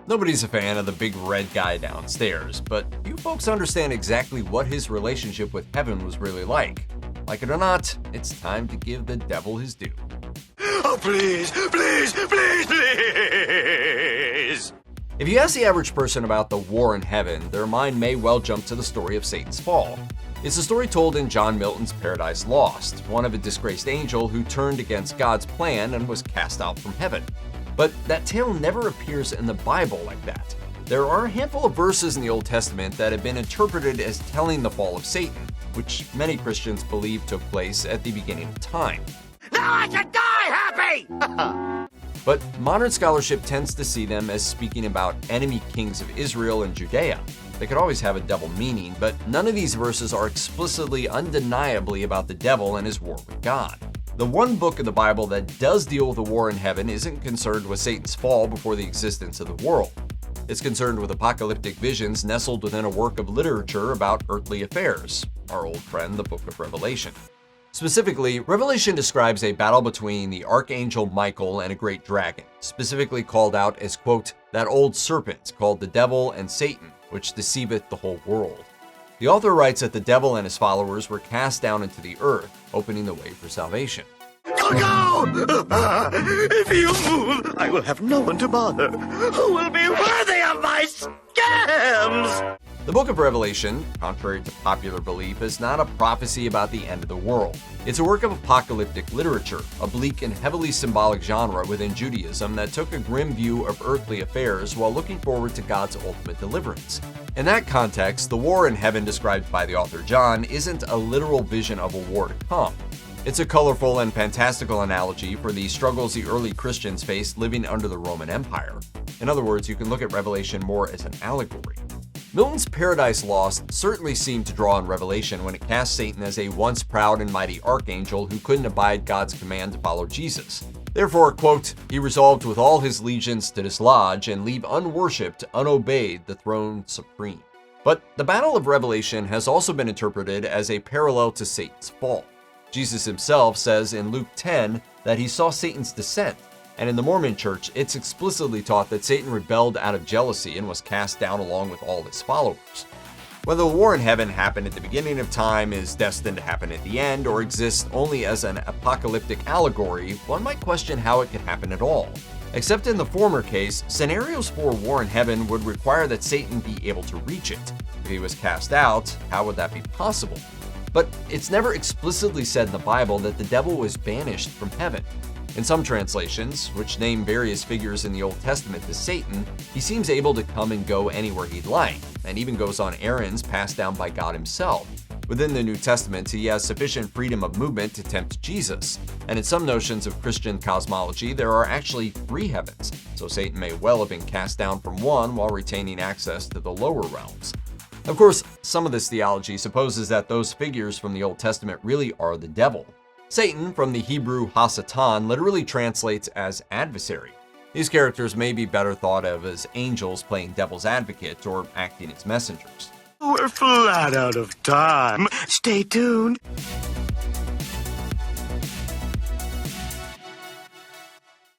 Nobody's a fan of the big red guy downstairs, but you folks understand exactly what his relationship with heaven was really like. Like it or not, it's time to give the devil his due. Oh, please, please, please, please! If you ask the average person about the war in heaven, their mind may well jump to the story of Satan's fall. It's a story told in John Milton's Paradise Lost, one of a disgraced angel who turned against God's plan and was cast out from heaven. But that tale never appears in the Bible like that. There are a handful of verses in the Old Testament that have been interpreted as telling the fall of Satan, which many Christians believe took place at the beginning of time. Now I can die happy! But modern scholarship tends to see them as speaking about enemy kings of Israel and Judea. They could always have a double meaning, but none of these verses are explicitly, undeniably about the devil and his war with God. The one book of the Bible that does deal with the war in heaven isn't concerned with Satan's fall before the existence of the world. It's concerned with apocalyptic visions nestled within a work of literature about earthly affairs, our old friend, the book of Revelation. Specifically, Revelation describes a battle between the archangel Michael and a great dragon, specifically called out as, quote, that old serpent called the devil and Satan, which deceiveth the whole world. The author writes that the devil and his followers were cast down into the earth, opening the way for salvation. Go! If you move, I will have no one to bother. Who will be worthy of my scams? The book of Revelation, contrary to popular belief, is not a prophecy about the end of the world. It's a work of apocalyptic literature, a bleak and heavily symbolic genre within Judaism that took a grim view of earthly affairs while looking forward to God's ultimate deliverance. In that context, the war in heaven described by the author John isn't a literal vision of a war to come. It's a colorful and fantastical analogy for the struggles the early Christians faced living under the Roman Empire. In other words, you can look at Revelation more as an allegory. Milton's Paradise Lost certainly seemed to draw on Revelation when it cast Satan as a once proud and mighty archangel who couldn't abide God's command to follow Jesus. Therefore, quote, he resolved with all his legions to dislodge and leave unworshipped, unobeyed the throne supreme. But the Battle of Revelation has also been interpreted as a parallel to Satan's fall. Jesus himself says in Luke 10 that he saw Satan's descent, and in the Mormon Church, it's explicitly taught that Satan rebelled out of jealousy and was cast down along with all his followers. Whether the war in heaven happened at the beginning of time, is destined to happen at the end, or exists only as an apocalyptic allegory, one might question how it could happen at all. Except in the former case, scenarios for war in heaven would require that Satan be able to reach it. If he was cast out, how would that be possible? But it's never explicitly said in the Bible that the devil was banished from heaven. In some translations, which name various figures in the Old Testament to Satan, he seems able to come and go anywhere he'd like, and even goes on errands passed down by God himself. Within the New Testament, he has sufficient freedom of movement to tempt Jesus, and in some notions of Christian cosmology, there are actually 3 heavens, so Satan may well have been cast down from one while retaining access to the lower realms. Of course, some of this theology supposes that those figures from the Old Testament really are the devil. Satan, from the Hebrew Hasatan, literally translates as adversary. These characters may be better thought of as angels playing devil's advocate or acting as messengers. We're flat out of time. Stay tuned.